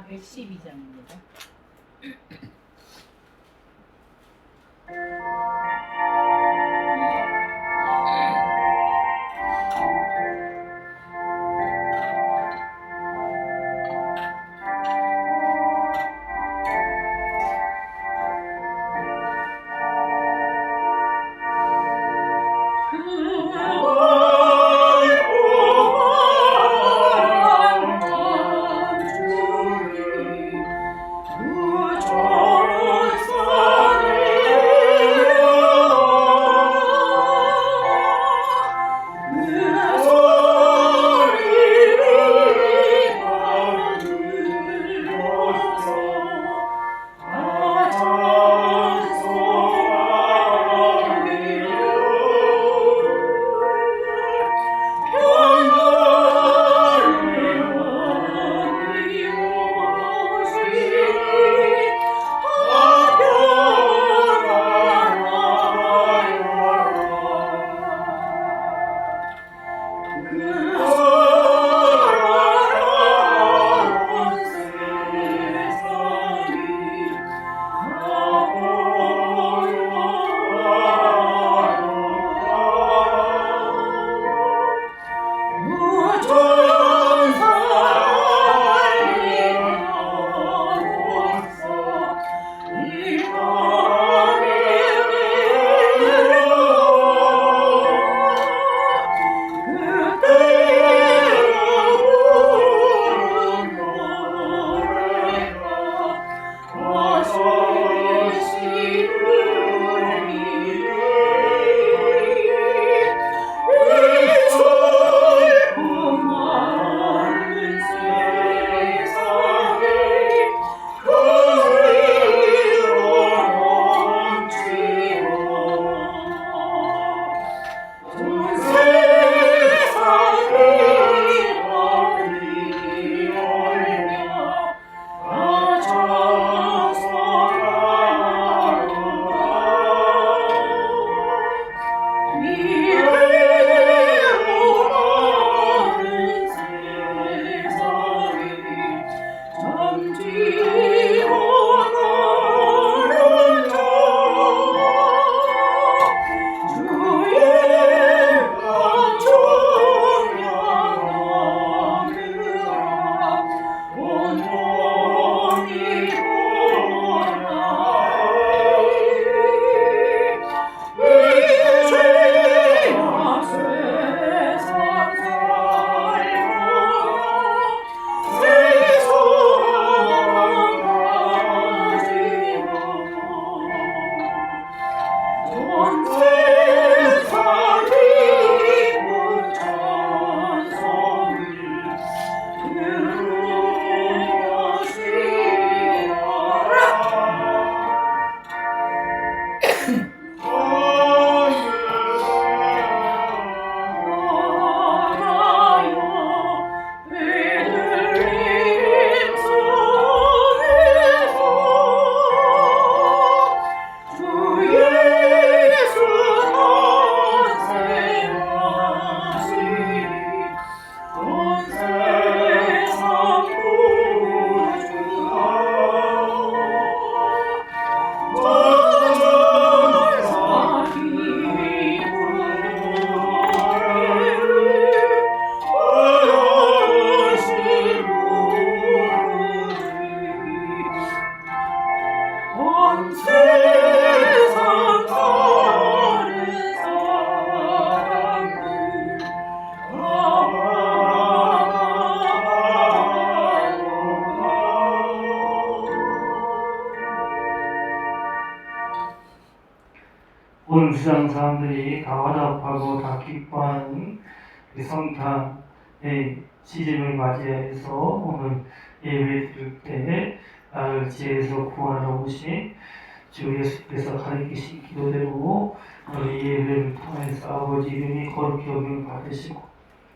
412장입니다. 온 세상 사람들이 다 화답하고 다 기뻐하는 성탄의 시즌을 맞이해서 오늘 예배 드릴 때 나를 지혜에서 구하러 오신 주 예수께서 가르치신 기도대로 우리 예배를 통해서 아버지 이름이 거룩히 여김을 받으시고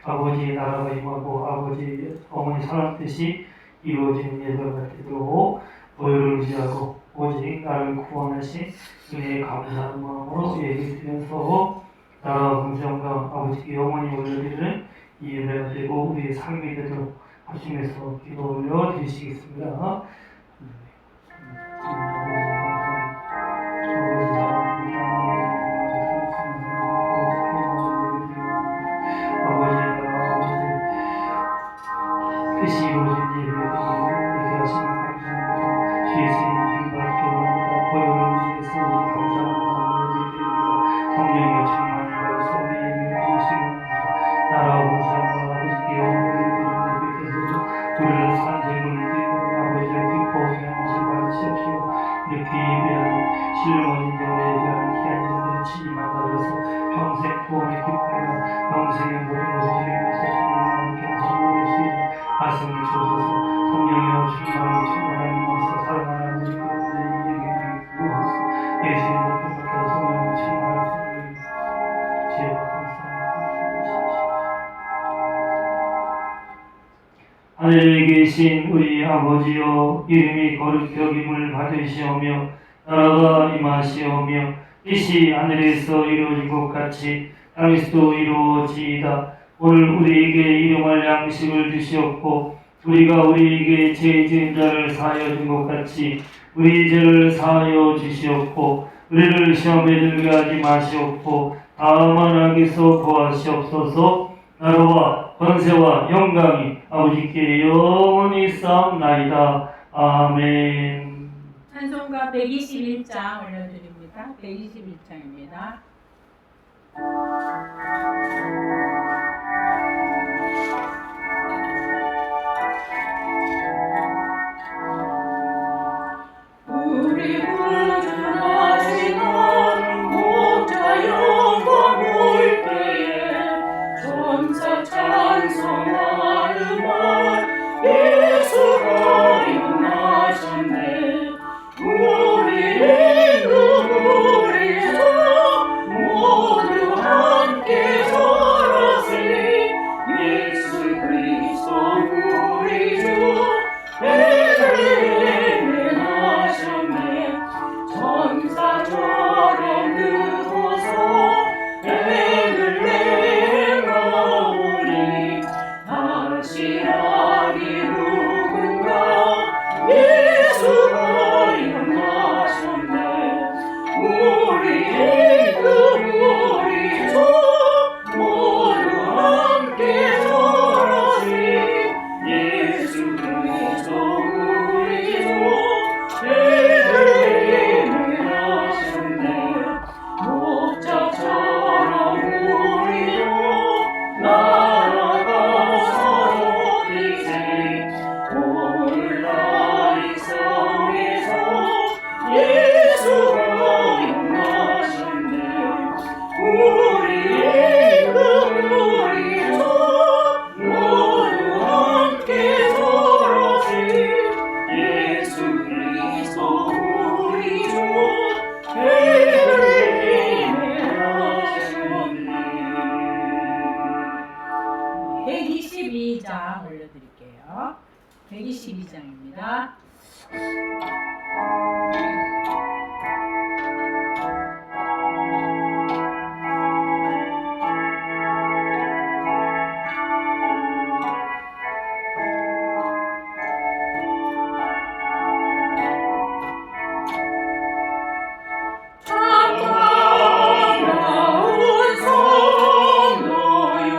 아버지의 나라가 임하고 아버지 어머니 사랑 뜻이 이루어지는 예배가 되도록 너희를 의지하고 오직 나를 구원하신 은혜에 감사하는 마음으로 예배드려서 나라와 긍정과 아버지께 영원히 올려드리는 이 예배가 되고 우리의 삶이 되도록 합심해서 기도 올려 드리시겠습니다. 뜻이 이루어진 예배를 드리게 하시니 감사합니다. 주의 스님 받기 원합니다. 고요를 위해서 우리 감사하는 마음을 드립니다. 성령의 충만을 받아서 우리 예배를 드리시기 원합니다. 나라와 사랑과 아버지께 영광을 드립니다. 예배께서도 우리를 산재물을 드리고 아버지의 기뻐하게 하신 받으시옵시고 이렇게 예배하는 신령한 인정을 예배하는 귀한 자들을 친히 만나서 평생 구원의 기쁨과 영생의 모든 것을 드리면서 주님과 함께 선물할 수 있는 말씀을 주셔서 성령의 충만을 충만하는 것을 사랑하는 아버지 가운데 이에게 구하소. 예수님 같은 것과 성령의 충만을 드립니다. 지혜와 감사합니다. 하늘에 계신 우리 아버지여, 이름이 거룩히 여김을 받으시오며 나라가 임하시오며 뜻이 하늘에서 이루어진 것 같이 땅에서도 이루어지이다. 오늘 우리에게 일용할 양식을 주시옵고 우리가 우리에게 죄 지은 자를 사하여 준 것 같이 우리 죄를 사하여 주시옵고 우리를 시험에 들게 하지 마시옵고 다만 악에서 구하시옵소서. 나라와 권세와 영광이 아버지께 영원히 쌓옵나이다. 아멘. 찬송가 121장 올려드립니다. 121장입니다. 우리 구주하신 목자 영광 올 때에 전사 찬송하는 예수가 일어나셨네. 우리 눈물에서 모두 함께 절하세. 예수 그리스도 우리 주 베들레헴에 나셨네. 천사처럼 누워서 베들레헴 가오니 당신아기 누군가 예수가 일어나셨네. 우리의 우리 주 모두 함께 절하세. 예수 그리스도 우리 주 베들레헴에 나셨네. 목자처럼 우리로 나아가서 높이세. 오늘날 이 성에서 예수가 일어나셨네. 우리의 우리 주 모두 함께 절하세. 예수 그리스도 우리 주 베들레헴에 나셨네. 122장 올려드릴게요. 122장입니다. 참나온 성도요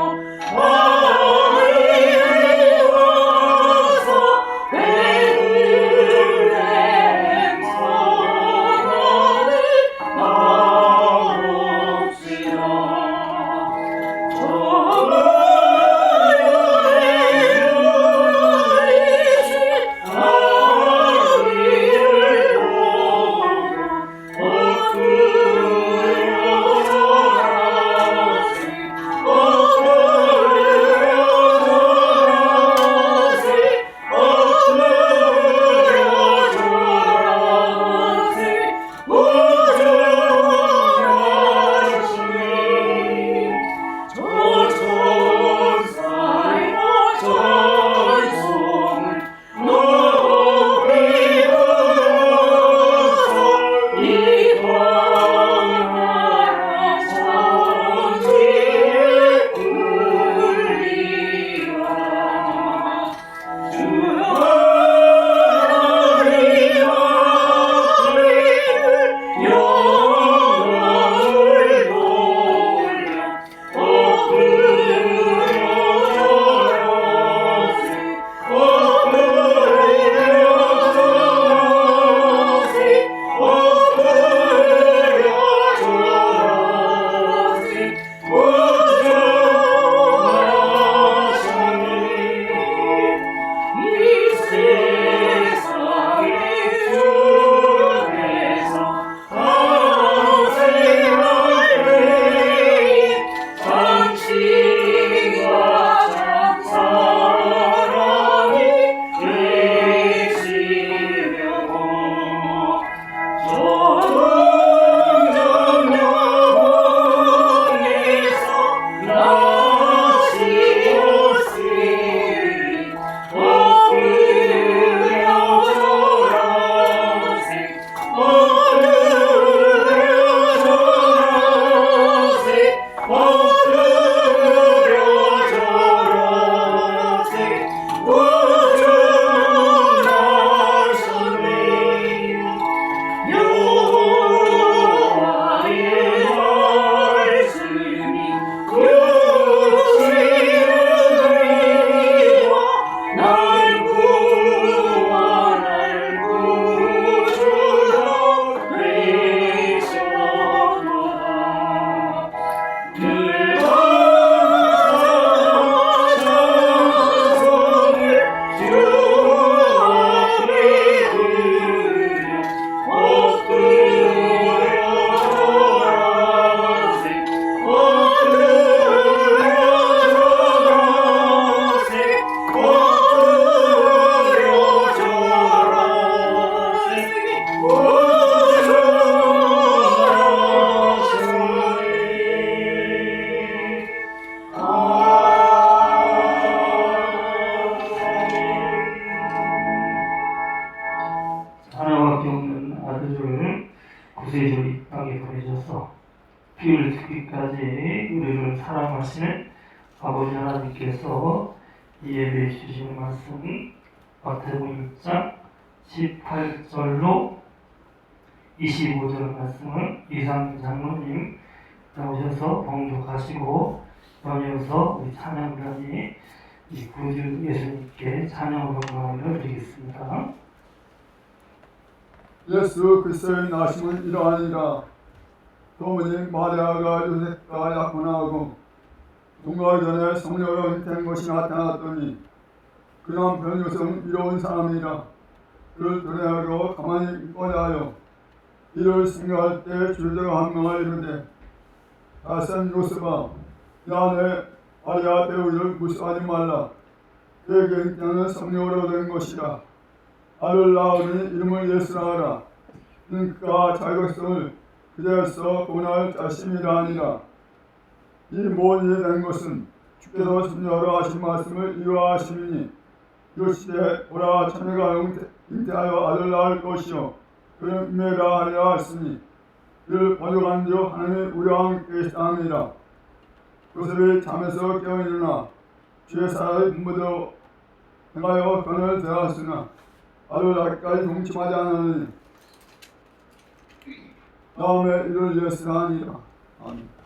마을에 와서 베들레헴 그들을 구세주로 이 땅에 보내셔서 피를 주기까지 우리를 사랑하시는 아버지 하나님께서 이 예배에 주시는 말씀은 마태복음 6장 18절로 25절 말씀을 이상 장로님 나오셔서 봉독하시고 연이어서 우리 찬양단이 이 구주 예수님께 찬양으로 영광을 드리겠습니다. 예수 그리스도의 나심은 이러하니라. 도무지 마리아가 요셉과 약혼하고 동거하기 전에 성녀가 잉태한 것이 나타났더니 그 남편 요셉은 이로운 사람이라. 그를 도래하고 가만히 있고자 하여 이를 생각할 때 주제가 한 명을 이르되 다센 요셉아, 내 마리아 배우를 무시하지 말라. 그에게 잉태하는 성령으로 된 것이라. 아를 낳으니 이름을 예수라 하라. 이는 그가 자기 백성을 그대에서 구원할 자심이라 하니라. 이 모든 일이 된 것은 주께서 순녀로 하신 말씀을 이루하심이니 이르시되 보라, 처녀가 잉태하여 아들 낳을 것이요 그는 임매라 하리라 하시니 이를 번역한 즉 하나님이 우리와 함께 계시다니라. 요셉이 잠에서 깨어 일어나 주의 사랑의 분부대로 행하여 변을 대하였으나 아들 낳기까지 동침하지 않으니 다음에 이를 예수라 하니라. 아멘.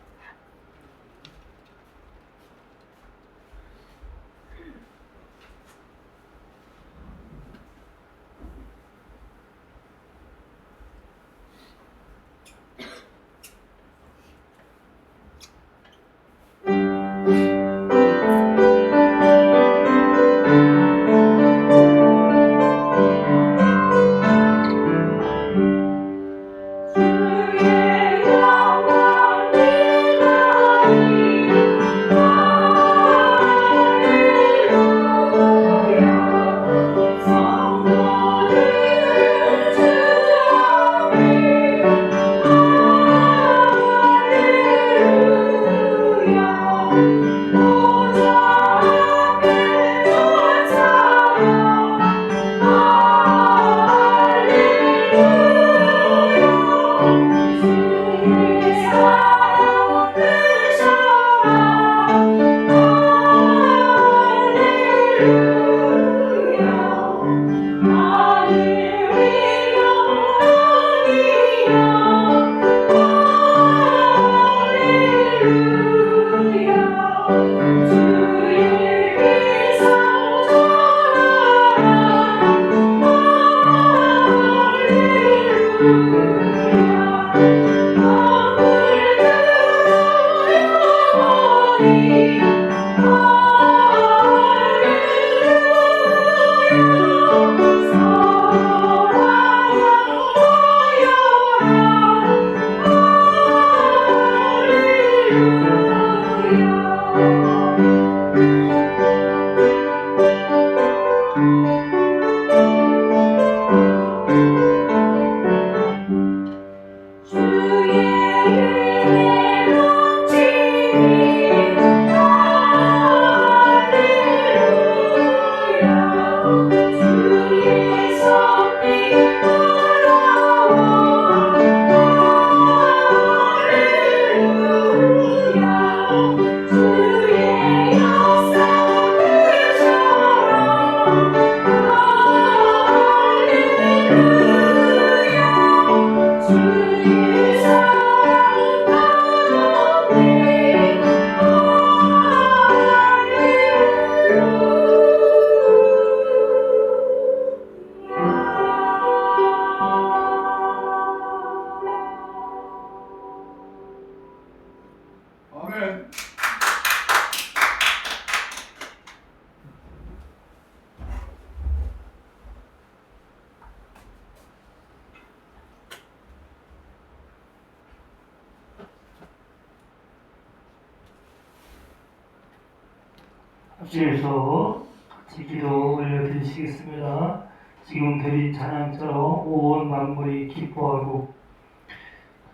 합주해서 같이 기도 올려드리시겠습니다. 지금 드린 찬양처럼 온 만물이 기뻐하고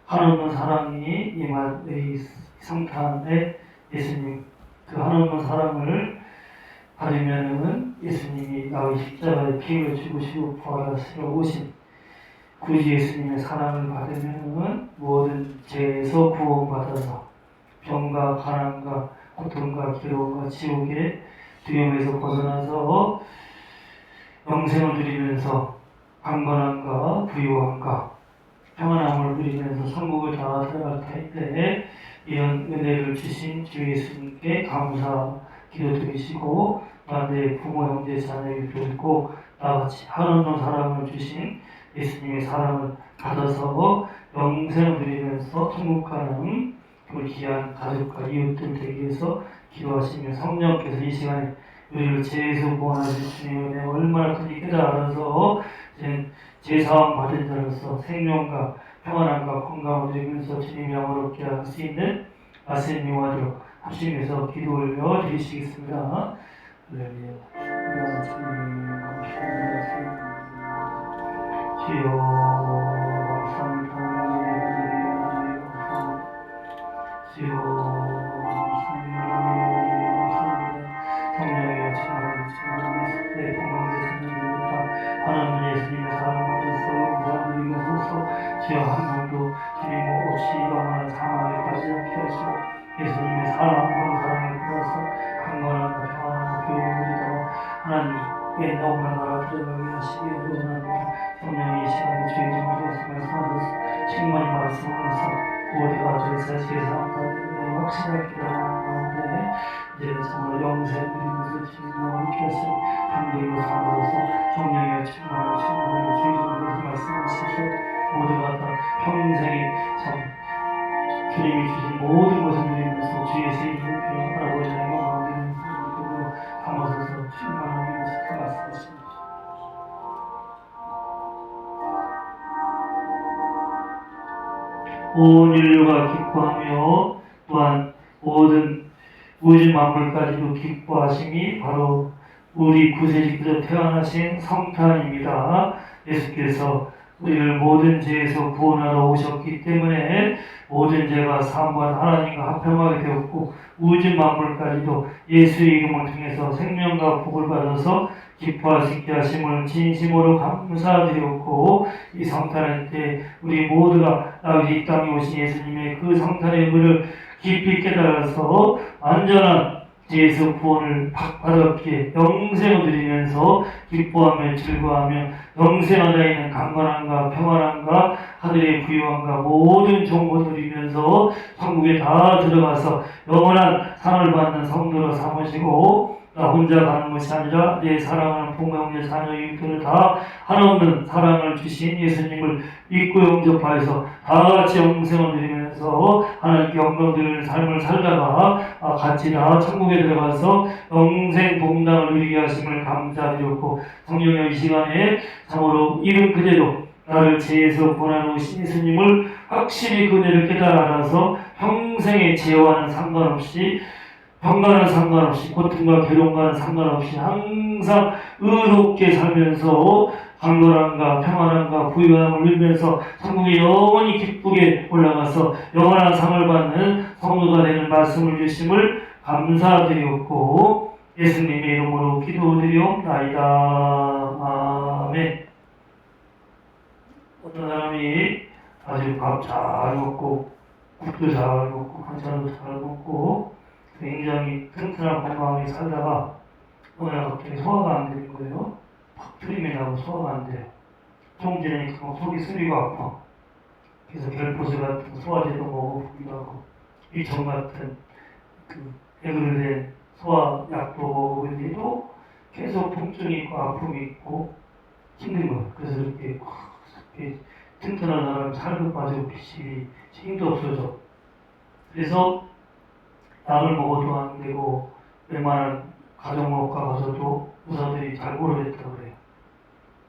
한없는 사랑이 임한 이 성탄에 예수님 그 한없는 사랑을 받으면은 예수님이 나의 십자가에 피를 죽으시고 부활하시러 오신 굳이 예수님의 사랑을 받으면 모든 죄에서 구원받아서 병과 가난과 고통과 괴로움과 지옥의 두려움에서 벗어나서 영생을 누리면서 강건함과 부유함과 평안함을 누리면서 천국을 다 들어갈 텐데 이런 은혜를 주신 주 예수님께 감사 기도드리시고 내 부모 형제 자녀를 돌고 나같이 한없는 사랑을 주신 예수님의 사랑을 받아서 영생을 누리면서 천국 가는 그 귀한 가족과 이웃들 되기 위해서 기도하시며 성령께서 이 시간에 우리를 죄에서 구원하신 주님의 은혜 얼마나 큰지 깨달아서 제사함 받은 자로서 생명과 평안함과 건강을 누리면서 주님이 영화롭게 할 수 있는 말씀이 와도 합심해서 기도 올려 드리시겠습니다. 할렐루야. 주여 감사합니다. 주여 성령의 충만하시고 내 건강에 전해드립니다. 하나님 예수님의 사랑을 받아서 감사드리고 서서 주여 한 번도 주님 없이 영원한 사망에 빠지지 않게 하시고 예수님의 사랑을 받아서 강건함과 평안함과 교육을 누리다가 하나님의 너무나 나라 들어가게 하시기 원합니다. 성령의 시간에 주의 좀 들어서 말씀하셔서 충만히 말씀하셔서 모두가 저에서 제사함과 확실하게 기도하는 가운데 이제는 정말 영생을 누리면서 주님과 함께 하시고 한글로 삼아서 성령의 충만을 주의 좀 들어서 말씀하셔서 모두가 다 평생에 참 주님이 주신 모든 것을 누리면서 주의 세임을 아버지 하나님 마음에 담아서서 충만하게 하시고 말씀하십니다. 온 인류가 기뻐하며 또한 모든 우주 만물까지도 기뻐하심이 바로 우리 구세주께서 태어나신 성탄입니다. 예수께서 우리를 모든 죄에서 구원하러 오셨기 때문에 모든 죄가 사함과 하나님과 합평하게 되었고 우주 만물까지도 예수의 이름을 통해서 생명과 복을 받아서 기뻐할 수 있게 하심을 진심으로 감사드렸고 이 성탄의 때 우리 모두가 이 땅에 오신 예수님의 그 성탄의 의미를 깊이 깨달아서 완전한 죄에서 구원을 받았기에 영생을 누리면서 기뻐하며 즐거워하며 영생하다 있는 강건함과 평안함과 하늘의 부유함과 모든 정보를 누리면서 천국에 다 들어가서 영원한 상을 받는 성도로 삼으시고 나 혼자 가는 것이 아니라 내 사랑하는 부모, 형제, 자녀, 이웃들을 다 한없는 사랑을 주신 예수님을 믿고 영접하여서 다 같이 영생을 누리면서 하나님께 영광 드리는 삶을 살다가 같이 다 천국에 들어가서 영생 복당을 누리게 하심을 감사드렸고 성령의 이 시간에 참으로 이름 그대로 나를 죄에서 구원하러 오신 예수님을 확실히 그대를 깨달아서 평생의 죄와는 상관없이 평가는 상관없이 고통과 괴로움과는 상관없이 항상 의롭게 살면서 강건함과 평안함과 부유함을 누리면서 천국에 영원히 기쁘게 올라가서 영원한 상을 받는 성도가 되는 말씀을 주심을 감사드렸고 예수님의 이름으로 기도드리옵나이다. 아멘. 어떤 사람이 아주 밥 잘 먹고 국도 잘 먹고 반찬도 잘 먹고 굉장히 튼튼한 건강하게 살다가 어느 날 갑자기 소화가 안 되는 거예요. 팍 트림이 나고 소화가 안 돼요. 좀 지나니까 속이 쓰리고 아파. 그래서 결포스 같은 소화제도 먹어보기도 하고 이전 같은 그 해결된 소화약도 먹어보는데도 계속 통증이 있고 아픔이 있고 힘든 거예요. 그래서 이렇게 튼튼한 사람 살도 빠지고 빛이 힘도 없어져. 그래서 약을 먹어도 안 되고 웬만한 가정목과 가서도 의사들이 잘 모르겠다고 그래요.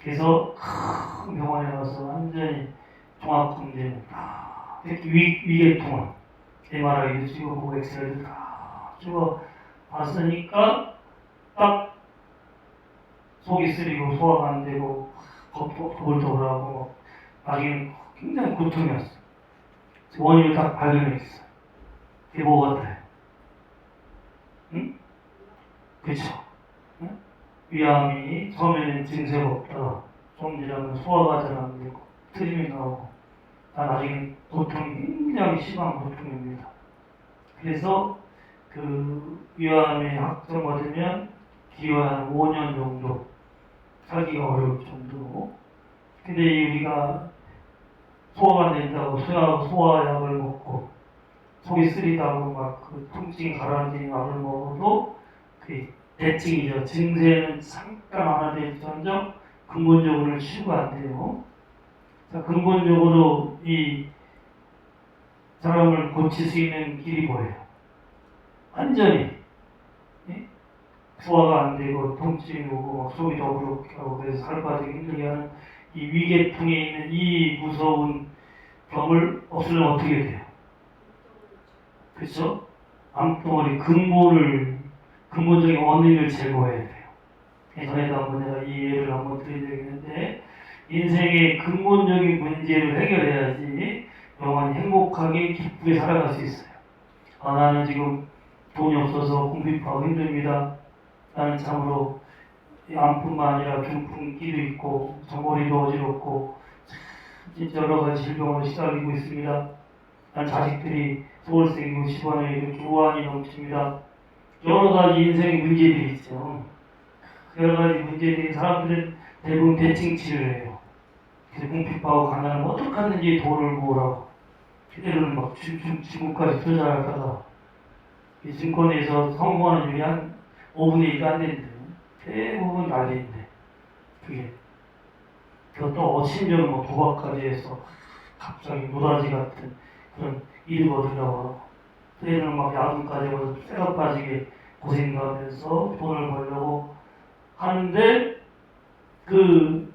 그래서 큰 병원에 가서 완전히 종합검진 위계통을 MRI도 찍어보고 엑스레이도 다 찍어봤으니까 딱 속이 쓰리고 소화가 안 되고 더블더블하고 나중에 굉장히 고통이었어. 원인을 딱 발견했어. 그게 뭐 같아요? 응? 그쵸? 응? 위암이 처음에는 증세가 없다가 좀 지나면 소화가 잘 안 되고 트림이 나오고 나중에 고통이 굉장히 심한 고통입니다. 그래서 그 위암에 확정받으면 기와 한 5년 정도 살기가 어려울 정도로. 근데 우리가 소화가 안 된다고 소화약을 먹고 속이 쓰리다고 막 그 통증이 가라앉는 약을 먹어도 그 대증이죠. 증세는 잠깐 완화될지언정 근본적으로는 치유가 안 돼요. 자, 근본적으로 이 사람을 고칠 수 있는 길이 뭐예요? 완전히 소화가 안 되고 통증이 오고 막 속이 더부룩해 하고 그래서 살 빠지기 힘들게 하는 이 위계통에 있는 이 무서운 병을 없애려면 어떻게 돼요? 그렇죠? 암덩어리 근본적인 원인을 제거해야 돼요. 전에도 한번 내가 이 예를 한번 드린 적이 있는데 인생의 근본적인 문제를 해결해야지 영원히 행복하게 기쁘게 살아갈 수 있어요. 나는 지금 돈이 없어서 공부하고 힘듭니다. 나는 참으로 암뿐만 아니라 중풍기도 있고 머리도 어지럽고 진짜 여러 가지 질병으로 시달리고 있습니다. 난 자식들이 서울생이고 집안에 이렇게 우환이 넘칩니다. 여러 가지 인생의 문제들이 있죠. 여러 가지 문제들이 사람들은 대부분 대칭치를 해요. 그래서 궁핍하고 가난하면 어떡하든지 돈을 모으라고. 그때는 막 중국까지 투자하다가 증권에서 성공하는 일이 한 5분의 1도 안 되는데 대부분 난리인데 그게 그것도 심지어는 뭐 도박까지 해서 갑자기 노다지 같은 그런 일이 얻으려고 때로는 막 야근까지 해서 쇠가 빠지게 고생하면서 돈을 벌려고 하는데 그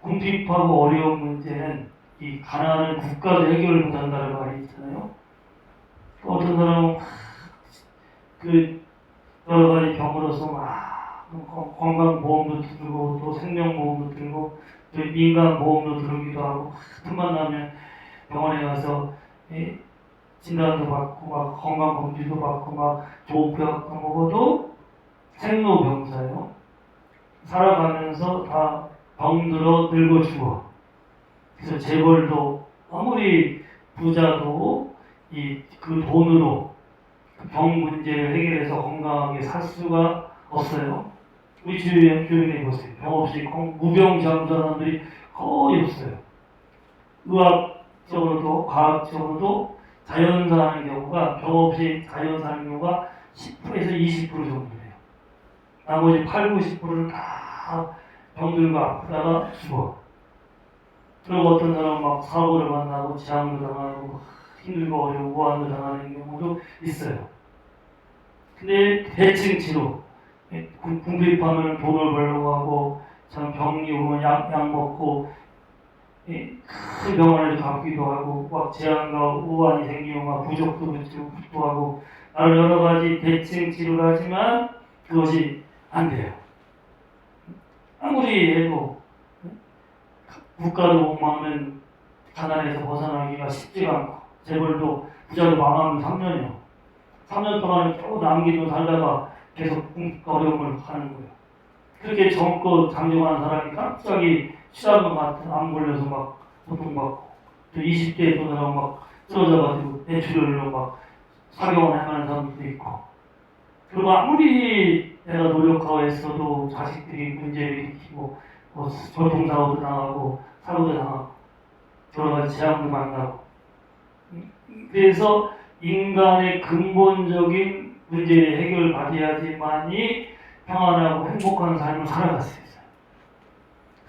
궁핍하고 어려운 문제는 이 가난한 국가도 해결을 못한다는 말이 있잖아요. 어떤 사람은 그 여러 가지 병으로서 막 건강보험도 들고 또 생명보험도 들고 또 민간보험도 들기도 하고 틈만 나면 병원에 가서 진단도 받고 막 건강검진도 받고 막 좋은 약 먹어도 생로병사예요. 살아가면서 다 병들어 늙어 죽어. 그래서 재벌도 아무리 부자도 그 돈으로 병 문제를 해결해서 건강하게 살 수가 없어요. 우리 주변에 보세요. 병 없이 무병장수하는 사람들이 거의 없어요. 의학적으로도 과학적으로도 자연사 하는 경우가 병 없이 자연사 하는 경우가 10%에서 20% 정도 돼요. 나머지 8, 90%는 다 병들고 아프다가 죽어. 그리고 어떤 사람은 막 사고를 만나고 재앙도 당하고 힘들고 어려우고 우환도 당하는 경우도 있어요. 근데 대칭 치료, 궁핍하면 돈을 벌려고 하고 참 병이 오면 약 먹고 큰 병원에서 갚기도 하고 막 재앙과 우환이 생기고 막 부족도 붙이고 하고 여러 가지 대칭 치료를 하지만 그것이 안 돼요. 아무리 해도 국가도 못 막는 가난에서 벗어나기가 쉽지가 않고 재벌도 부자도 망하면 3년이요. 3년 동안 쭉 남기고 살다가 계속 어려움을 하는 거예요. 그렇게 젊고 장정한 사람이 갑자기 취하는 것 같은 암 걸려서 막 고통받고 또 20대에 또 사람 막 쓰러져가지고 뇌출혈로 막 사경을 해가는 사람도 있고 그리고 아무리 내가 노력하고 했어도 자식들이 문제를 일으키고 뭐 교통사고도 당하고 사고도 당하고 여러 가지 재앙도 만나고 그래서 인간의 근본적인 문제의 해결을 받아야지만이 평안하고 행복한 삶을 살아갈 수 있어요.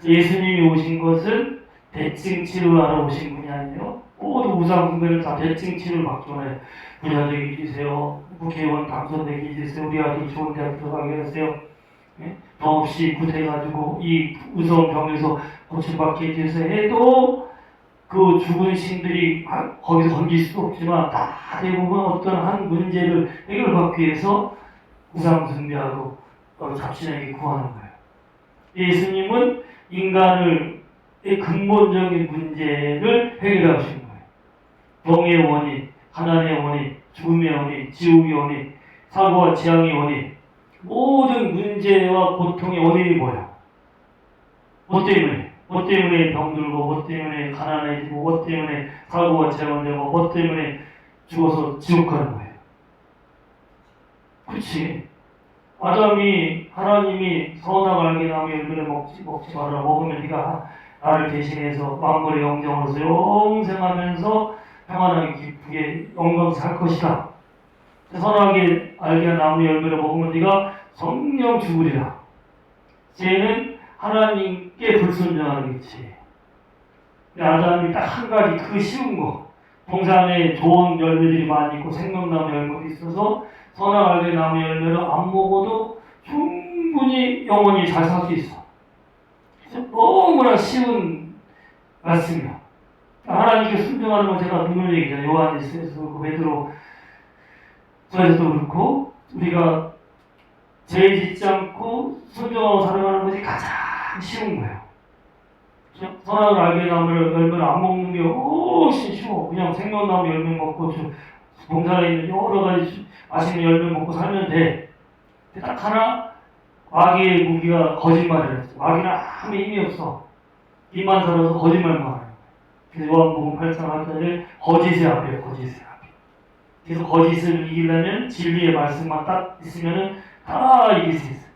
예수님이 오신 것은 대칭 치료를 하러 오신 분이 아니에요. 모두 우상 숭배를 다 대칭 치료를 받잖아요. 부자 되게 해주세요. 국회의원 당선되게 해주세요. 우리 아들 좋은 대학 들어가게 하세요. 병 없이 구태가지고 이 무서운 병에서 고침받게 해주세요. 해도 그 죽은 신들이 거기서 건질 수 없지만 다 대부분 어떤 한 문제를 해결받기 위해서 우상 숭배하고 잡신에게 구하는 거예요. 예수님은 인간의 근본적인 문제를 해결하신 거예요. 병의 원인, 가난의 원인, 죽음의 원인, 지옥의 원인, 사고와 재앙의 원인, 모든 문제와 고통의 원인이 뭐예요? 뭐 때문에? 뭐 때문에 병들고, 뭐 때문에 가난해지고, 뭐 때문에 사고가 재현되고, 뭐 때문에 죽어서 지옥 가는 거예요. 그렇지. 아담이 하나님이 선악 알게 나무 열매를 먹지 말아라. 먹으면 네가 나를 대신해서 만물의 영장으로서 영생하면서 평안하게 기쁘게 영광 살 것이다. 선악에 알게 나무 열매를 먹으면 네가 성령 죽으리라. 쟤는 하나님께 불순종하겠지. 아담이 딱 한 가지 그 쉬운 거. 동산에 좋은 열매들이 많이 있고 생명나무 열매도 있어서 선악 알게 나무 열매를 안 먹어도 충분히 영원히 잘 살 수 있어. 너무나 쉬운 말씀이야. 하나님께 순종하는 건 제가 눈을 얘기잖아요. 요한일서에서 그 베드로 저에서도 그렇고 우리가 죄 짓지 않고 순종하고 살아가는 것이 가장 쉬운 거예요. 선악을 알게 나무를 열매를 안 먹는 게 훨씬 쉬워. 그냥 생명나무 열매 먹고 동산에 있는 여러 가지 맛있는 열매 먹고 살면 돼. 근데 딱 하나 마귀의 무기가 거짓말을 했어. 마귀는 아무 힘이 없어. 입만 살아서 거짓말만 하는 거예요. 그래서 요한복음 8장 1절에 거짓의 앞이에요. 거짓의 앞이. 그래서 거짓을 이기려면 진리의 말씀만 딱 있으면은 다 이길 수 있어.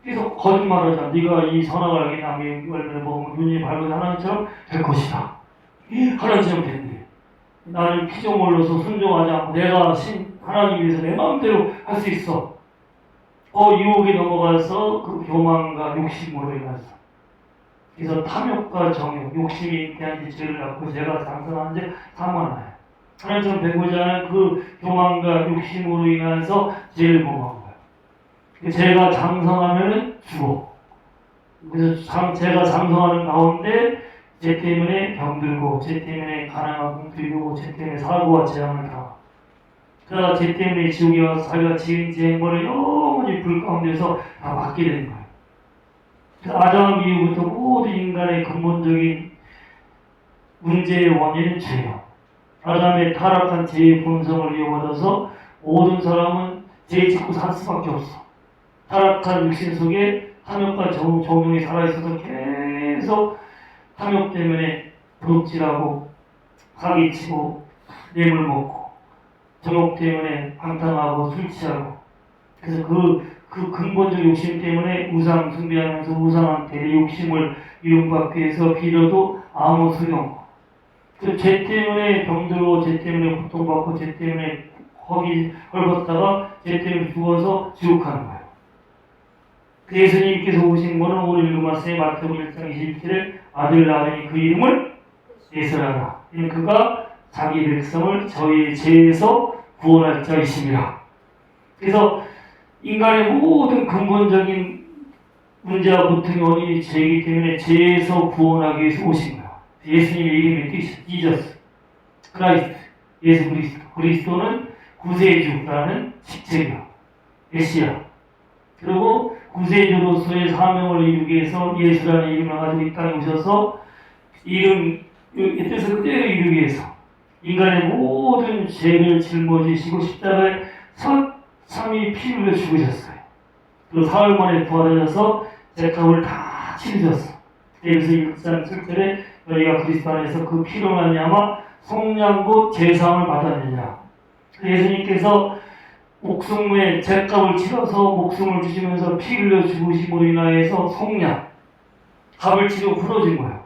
그래서 거짓말을 하잖아. 네가 이 선악을 알게 나무의 열매를 먹으면 눈이 밝은 하나님처럼 될 것이다. 하나님처럼 된대. 나는 피조물로서 순종하지 않고 내가 하나님 위해서 내 마음대로 할 수 있어. 유혹에 넘어가서 그 교만과 욕심으로 인해서. 그래서 탐욕과 정욕, 욕심이 대한 죄를 낳고 제가 장성한 지 사망하나요. 하나님처럼 되고자 하는 그 교만과 욕심으로 인해서 죄를 범한 거예요. 제가 장성하면은 죽어. 그래서 제가 장성하는 가운데 죄 때문에 병들고, 죄 때문에 가난하고 들고, 죄 때문에 사고와 재앙을 당하고. 그러다 죄 때문에 지옥에 와서 자기가 지은 죄 행보를 영원히 불 가운데서 다 받게 되는 거예요. 그래서 아담 이후부터 모든 인간의 근본적인 문제의 원인은 죄예요. 아담의 타락한 죄의 본성을 이용받아서 모든 사람은 죄 짓고 살 수밖에 없어. 타락한 육신 속에 탐욕과 정욕이 살아있어서 계속 탐욕 때문에 도둑질하고 사기치고 뇌물 먹고 정욕 때문에 방탕하고 술 취하고 그래서 그 근본적 욕심 때문에 우상 숭배하면서 우상한테 욕심을 이용받기 위해서 빌어도 아무 소용없고 죄 때문에 병들고 죄 때문에 고통받고 죄 때문에 헐벗다가 죄 때문에 죽어서 지옥하는 거예요. 예수님께서 오신 것은 오늘 읽은 말씀에 마태복음 1장 21절에 아들 낳으니 그 이름을 예수라라. 그가 자기 백성을 저희의 죄에서 구원할 자이심이라. 그래서 인간의 모든 근본적인 문제와 고통의 원인이 죄이기 때문에 죄에서 구원하기 위해서 오신 거예요. 예수님의 이름이 Jesus, 크라이스트, 예수 그리스도. 그리스도는 구세주라는 직책이요. 메시아. 그리고 구세주로서의 사명을 이루기 위해서 예수라는 이름을 가지고 이 땅에 오셔서 뜻을 그대로 이루기 위해서 인간의 모든 죄를 짊어지시고 십자가에 참이 피 흘려 죽으셨어요. 그리고 사흘 만에 부활하셔서 죄값을 다 치르셨어. 그래서 1장 7절에 너희가 그리스도 안에서 그 피로 말미암아 속량고 제사함을 받았느냐. 예수님께서 목숨의 죄값을 치러서 목숨을 주시면서 피 흘려 죽으심으로 인하여서 속량, 값을 치르고 풀어진 거예요.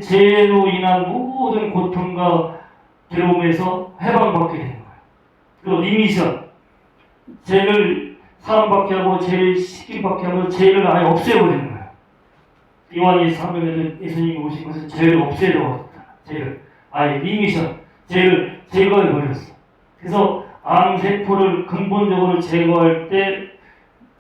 죄로 인한 모든 고통과 괴로움에서 해방받게 되는 거예요. 그리고 리미션, 죄를 사함받게 하고 죄를 시킴받게 하고 죄를 아예 없애버리는 거예요. 요한이 사명에도 예수님이 오신 것은 죄를 없애려고 했다. 죄를 아예 리미션, 죄를 제거해버렸어. 그래서 암세포를 근본적으로 제거할 때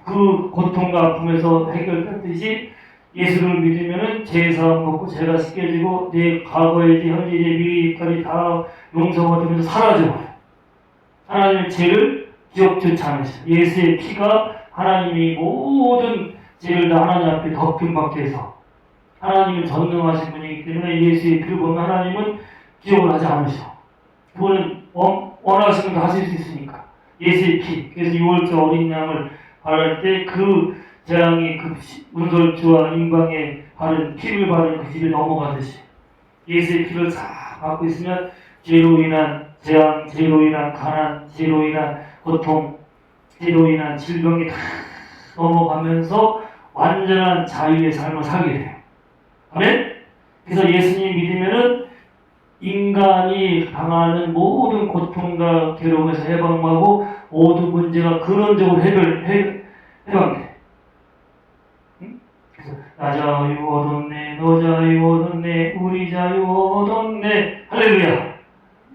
그 고통과 아픔에서 해결됐듯이 예수를 믿으면은 죄 사함 받고 죄가 씻겨지고 내 과거의 죄, 현재 죄, 미래의 죄까지 다 용서받으면서 사라져버려요. 하나님의 죄를 기억조차 않으셔. 예수의 피가 하나님이 모든 죄를 다 하나님 앞에 덮임받게 해서 하나님은 전능하신 분이기 때문에 예수의 피를 보면 하나님은 기억을 하지 않으셔. 그거는 원하시면 다 하실 수 있으니까. 예수의 피. 그래서 6월절 어린 양을 바랄 때 그 재앙이 그 문설주와 임방에 바른 피를 바른 그 집에 넘어가듯이 예수의 피를 싹 받고 있으면 죄로 인한 재앙, 죄로 인한 가난, 죄로 인한 고통, 죄로 인한 질병이 다 넘어가면서 완전한 자유의 삶을 살게 돼요. 아멘? 그래서 예수님 믿으면은 인간이 당하는 모든 고통과 괴로움에서 해방하고 모든 문제가 근원적으로 해방돼. 응? 그래서 나 자유 얻었네, 너 자유 얻었네, 우리 자유 얻었네. 할렐루야.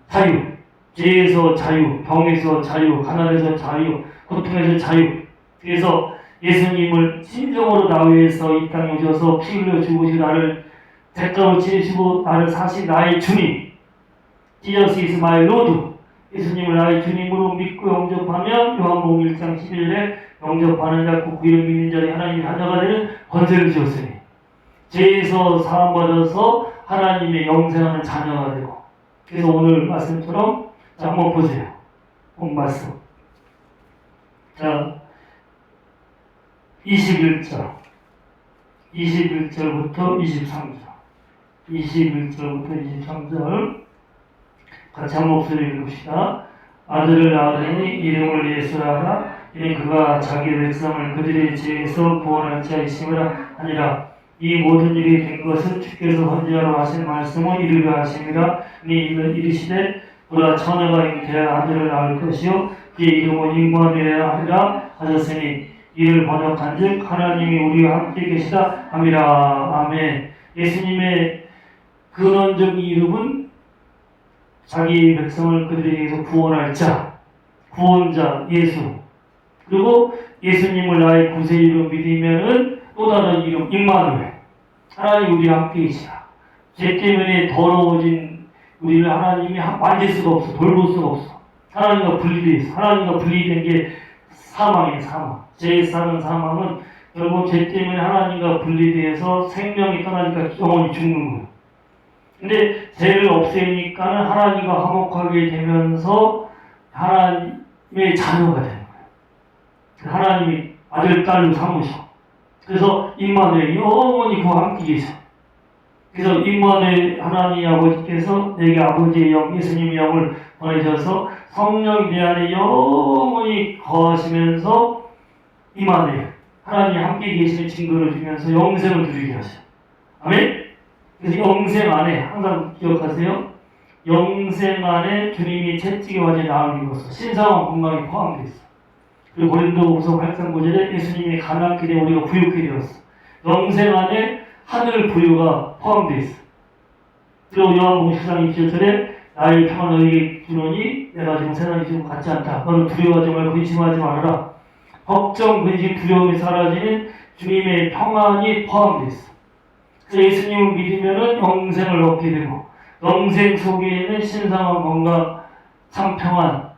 자유. 죄에서 자유, 병에서 자유, 가난에서 자유, 고통에서 자유. 그래서 예수님을 진정으로 나 위해서 이 땅에 오셔서 피 흘려 죽으시고 나를 대가로 치르시고 나를 사신 나의 주님, Jesus is my Lord. 예수님을 나의 주님으로 믿고 영접하면 요한복음 1장 11절에 영접하는 자, 그 이름 믿는 자리 하나님의 자녀가 되는 권세를 주었으니 죄에서 사함받아서 하나님의 영생하는 자녀가 되고. 그래서 오늘 말씀처럼 자 한번 보세요. 본 말씀. 자 21절부터 23절. 21절부터 23절 같이 한 목소리 읽읍시다. 아들을 낳으니 이름을 예수라 하라. 이는 그가 자기 백성을 그들의 죄에서 구원할 자이심이라 하니라. 이 모든 일이 된 것은 주께서 선지자로 하신 말씀을 이루게 하심이라. 이르시되 보라 처녀가 잉태하여 아들을 낳을 것이요 그의 이름은 임마누엘이라 하리라 하셨으니 이를 번역한즉 하나님이 우리와 함께 계시다 함이라. 아멘. 예수님의 근원적 이름은 자기 백성을 그들에게서 구원할 자, 구원자 예수. 그리고 예수님을 나의 구세주로 믿으면은 또 다른 이름 임마누엘. 하나님 우리와 함께 계시다. 죄 때문에 더러워진 우리를 하나님이 만질 수가 없어, 돌볼 수가 없어. 하나님과 분리되어 있어. 하나님과 분리된 게 사망이에요, 사망. 죄에 사는 사망은 결국 죄 때문에 하나님과 분리되어서 생명이 떠나니까 영원히 죽는 거예요. 근데 죄를 없애니까 하나님과 화목하게 되면서 하나님의 자녀가 되는 거예요. 하나님이 아들, 딸로 삼으셔. 그래서 임마누엘 영원히 그와 함께 계셔. 그래서 임마누엘 하나님 아버지께서 내게 아버지의 영, 예수님의 영을 보내셔서 성령이 내 안에 영원히 거하시면서 임마누엘 하나님이 함께 계시는 증거를 주면서 영생을 누리게 하셔. 아멘? 그래서 영생 안에 항상 기억하세요. 영생 안에 주님이 채찍에 완전히 나을 입어서 신성한 건강이 포함되어 있어. 그리고 고린도후서 8장 9절에 예수님이 가난하게 되어 우리가 부유하게 되었어. 영생 안에 하늘 부유가 포함되어 있어. 그리고 요한복음 10장 27절에 나의 평안을 너희에게 주노니 내가 지금 세상에 지금 같지 않다. 너는 두려워하지 말고 근심하지 말아라. 걱정, 근심, 두려움이 사라지는 주님의 평안이 포함되어 있어. 그래서 예수님을 믿으면 영생을 얻게 되고 영생 속에는 신성한 건강, 참 평안,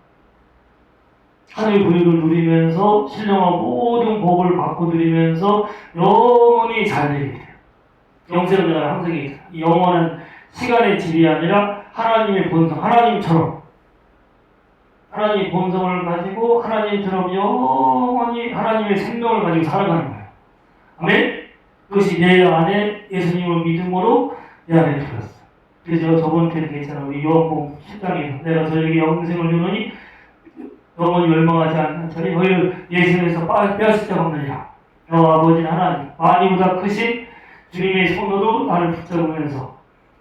하늘 부유를 누리면서 신령한 모든 복을 받고 누리면서 영원히 잘 되게 돼요. 영생은 내가 항상 얘기해요. 이 영원한 시간의 질이 아니라 하나님의 본성, 하나님처럼 하나님의 본성을 가지고 하나님처럼 영원히 하나님의 생명을 가지고 살아가는 거예요. 아멘? 그것이 내 안에 예수님을 믿음으로 내 안에 들었어. 그래서 제가 저번 주에 얘기했잖아요. 우리 요한복음 10장에서 내가 저에게 영생을 주노니 영원히 멸망하지 않는 자리 너희를 예수님에서 빼앗을 자가 없느냐. 너와 아버지는 하나님 만이보다 크신 주님의 손으로 나를 붙잡으면서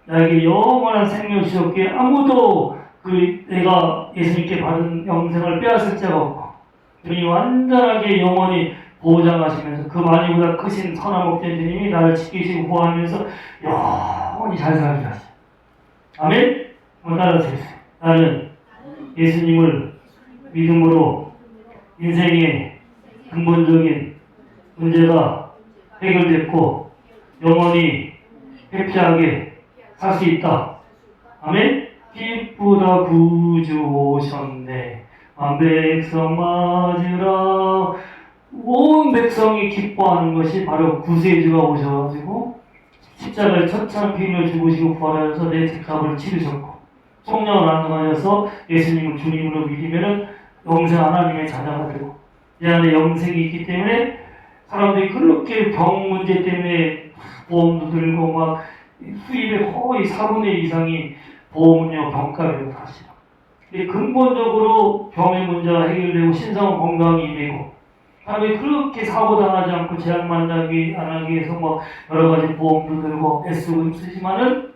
나에게 영원한 생명을 주셨기에 아무도 내가 예수님께 받은 영생을 빼앗을 자가 없고 주님이 완전하게 영원히 보장하시면서 그 만이보다 크신 선한 목자 주님이 나를 지키시고 보호하면서 영원히 잘 살게 하시죠. 아멘? 한번 따라하세요. 나는 예수님을 믿음으로 인생의 근본적인 문제가 해결됐고 영원히 해피하게 살 수 있다. 아멘? 기쁘다 구주 오셨네. 백성 맞으라. 온 백성이 기뻐하는 것이 바로 구세주가 오셔가지고 십자가에 천천한 피를 죽으시고 부활하셔서 내 죄값을 치르셨고 성령을 안동하여서 예수님을 주님으로 믿으면 영생 하나님의 자녀가 되고 내 안에 영생이 있기 때문에 사람들이 그렇게 병 문제 때문에 보험도 들고 막 수입의 거의 4분의 2 이상이 보험료 병가예요, 사실은. 근데 근본적으로 병의 문제가 해결되고 신성 건강이 임하고 사람이 그렇게 사고 당하지 않고 재앙 만나기 안 하기 위해서 뭐 여러 가지 보험도 들고 애쓰고 힘쓰지만은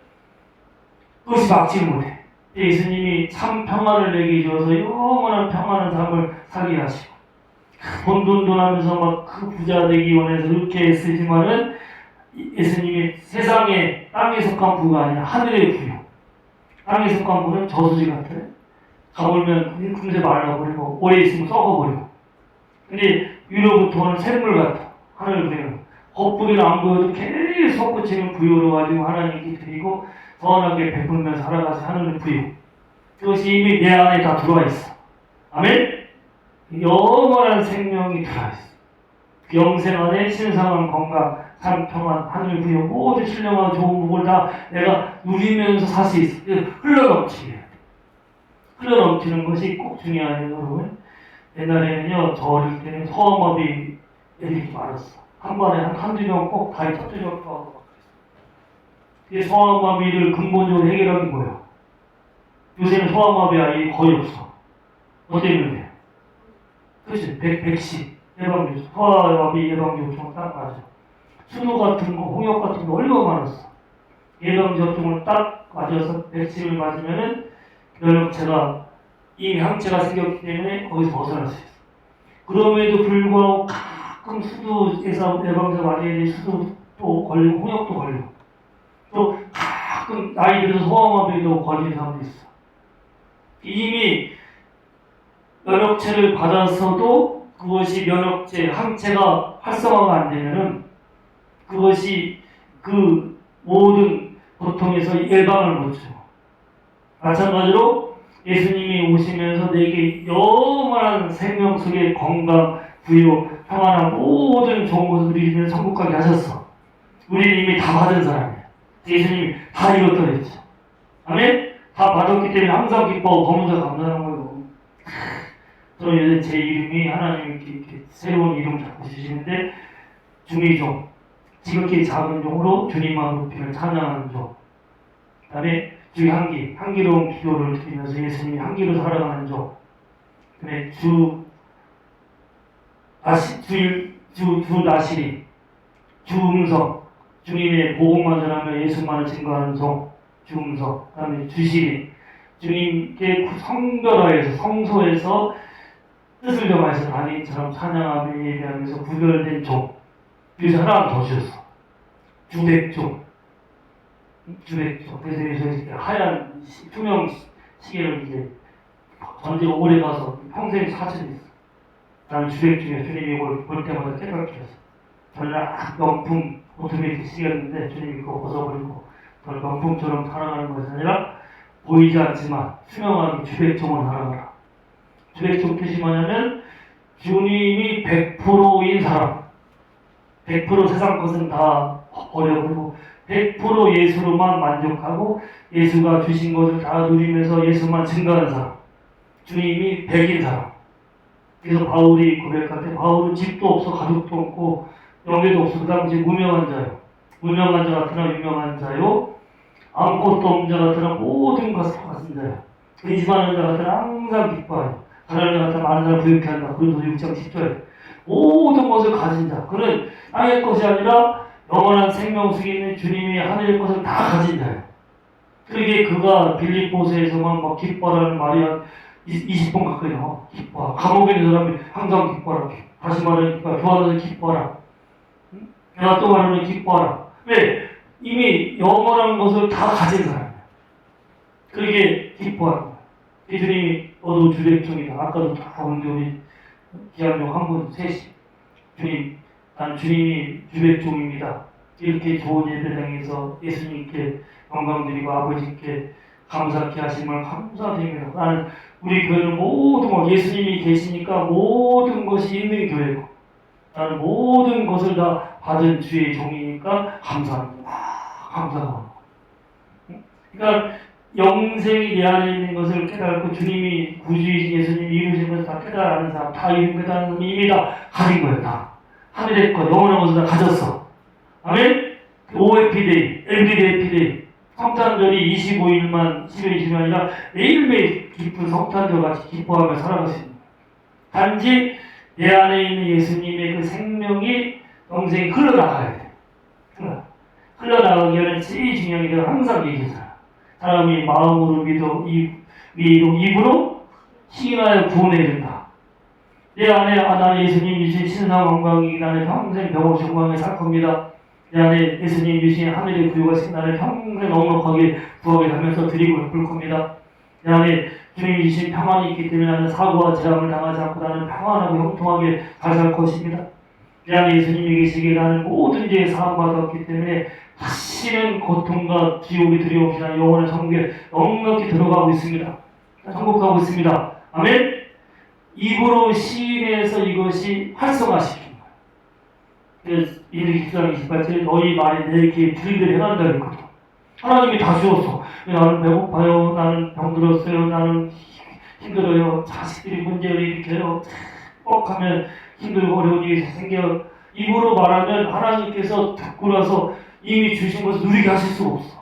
그것이 막지 못해. 예수님이 참 평화를 내게 주어서 영원한 평안한 삶을 살게 하시고 돈 하면서 막 그 부자 되기 원해서 그렇게 애쓰지만은 예수님이 세상에 땅에 속한 부가 아니라 하늘의 부요. 땅에 속한 부는 저수지 같아요. 가물면 금세 말라버리고 오래 있으면 썩어버리고. 근데 위로부터 오는 샘물 같아. 하늘 부여는. 겉부리는 안 보여도 계속 솟구치는 부여로 가지고 하나님께 드리고 선하게 베풀면서 살아가서 하늘의 부여. 그것이 이미 내 안에 다 들어와 있어. 아멘? 영원한 생명이 들어와 있어. 영생 안에 신성한 건강, 삶 평안, 하늘 부여 모든 신령한 좋은 복을 다 내가 누리면서 살 수 있어. 흘러넘치게 해야 돼. 흘러넘치는 것이 꼭 중요해요, 여러분. 옛날에는요, 저 어릴 때는 소아마비 애들이 많았어. 한 번에 한두 명 꼭 다리 터뜨려서 하고 이 소아마비를 근본적으로 해결하는 거예요. 요새는 소아마비 아이 거의 없어. 뭐 때문에? 그렇지, 백시 예방주, 소아마비 예방접종을 딱 맞아. 수도 같은 거, 홍역 같은 거 얼마나 많았어. 예방접종을 딱 맞아서 백신을 맞으면은 면역체가 이미 항체가 생겼기 때문에 거기서 벗어날 수 있어. 그럼에도 불구하고 가끔 수두에서 예방자 맞아야 될 수도 또 걸리고 홍역도 걸리고 또 가끔 나이 들어서 소아마비도 걸리는 사람도 있어. 이미 면역체를 받았어도 그것이 면역체, 항체가 활성화가 안 되면은 그것이 그 모든 고통에서 예방을 못 줘. 마찬가지로 예수님이 오시면서 내게 영원한 생명 속의 건강, 부유, 평안한 모든 좋은 것을 누리면서 천국 가게 하셨어. 우리는 이미 다 받은 사람이에요. 예수님이 다 이뤘다 그랬죠. 아멘? 다 받았기 때문에 항상 기뻐하고 검은사 감사하는 거예요. 저는 요새 제 이름이 하나님이 이렇게 새로운 이름 자꾸 주시는데 중의종, 지극히 작은 종으로 주님만 높이는 찬양하는 종. 그 다음에 주 향기로운 기도를 드리면서 예수님이 향기로 살아가는 종. 그 다음에 주 나시리, 주 음성, 주님의 복음만 전하며 예수만을 증거하는 종, 주 음성. 그 다음에 주시리, 주님께 성결하에서 성소에서 뜻을 정하여서 단위처럼 찬양하며 예배하면서 구별된 종. 그래서 하나 더 주셨어. 주백종. 그래서 하얀 투명 시계를 이제 전제가 오래 가서 평생 사천이 있어. 나는 주백종에 주님이 이걸 볼 때마다 깨닫게 했어. 전략 명품 오토매틱 시계였는데 주님이 그거 벗어버리고 그걸 명품처럼 살아가는 것이 아니라 보이지 않지만 투명하게 주백종을 살아가라. 주백종 뜻이 뭐냐면 주님이 100%인 사람. 100% 세상 것은 다 버려버리고 100% 예수로만 만족하고 예수가 주신 것을 다 누리면서 예수만 증거하는 사람. 주님이 100인 사람. 그래서 바울이 고백할 때 바울은 집도 없어 가족도 없고 영예도 없어 그 당시 무명한 자요. 무명한 자 같으나 유명한 자요. 아무것도 없는 자 같으나 모든 것을 가진 자요. 근심하는 자 같으나 항상 기뻐하요. 가난한 자 같으나 많은 사람 부유케 한다. 그래서 6장 10절에 모든 것을 가진 자. 그는 땅의 것이 아니라 영원한 생명 속에 있는 주님이 하늘의 것을 다 가진 자예요. 그게 그가 빌립보서에서만 막 기뻐라는 말이 한 20번 가까이 나와. 기뻐. 감옥에 있는 사람이 항상 기뻐라. 다시 말하면 기뻐라. 좋아하는 기뻐라. 내가 또 말하면 기뻐라. 왜? 이미 영원한 것을 다 가진 사람이에요. 그러게 기뻐하는 거예요. 주님이 너도 주백종이다. 아까도 다 우리 기한종 한 분 셋이 주님, 난 주님이 주백종입니다. 이렇게 좋은 예배당에서 예수님께 영광 드리고 아버지께 감사케 하심을 감사드립니다. 나는 우리 교회는 모든 것, 예수님이 계시니까 모든 것이 있는 교회고 나는 모든 것을 다 받은 주의 종이니까 감사합니다. 감사합니다. 그러니까 영생이 내 안에 있는 것을 깨닫고 주님이 구주이신 예수님이 이루신 것을 다 깨달아는 사람, 다 이룬 깨달은 사람이 이미 다 가진 거예요. 다. 하늘의 것, 영원한 것을 다 가졌어. 아멘? OFDA, LDDFDA, 성탄절이 25일만, 10일 20일 아니라 매일매일 기쁜 성탄절 같이 기뻐하며 살아갈 수 있는 거예요. 단지 내 안에 있는 예수님의 그 생명이 영생이 흘러나가야 돼. 흘러나가기 위한 제일 중요한 게 내가 항상 얘기하잖아. 사람이 마음으로 믿어, 입으로 시인하여 구원해야 된다. 내 안에 나는 예수님 주신 신성 건강이 나는 평생 병없이 건강하게 살 겁니다. 내 안에 예수님 주신 하늘의 부유가 나를 평생 넉넉하게 부하게 하면서 드리고 베풀 겁니다. 내 안에 주님 주신 평안이 있기 때문에 나는 사고와 재앙을 당하지 않고 나는 평안하고 형통하게 잘 살 것입니다. 내 안에 예수님이 계시기에 나는 모든 죄에 사함받았기 때문에 다시는 고통과 지옥이 두려움이 나는 영원한 천국에 넉넉히 들어가고 있습니다. 천국 가고 있습니다. 아멘? 입으로 시인해서 이것이 활성화시킨 거예요. 그래서 이들이 24장 28절에 너희 말이 내 귀에 들이대려 행한다 그랬거든. 하나님이 다 주었어. 나는 배고파요. 나는 병들었어요. 나는 힘들어요. 자식들이 문제를 일으켜요. 뻑하면 힘들고 어려운 일이 생겨. 입으로 말하면 하나님께서 듣고 나서 이미 주신 것을 누리게 하실 수가 없어.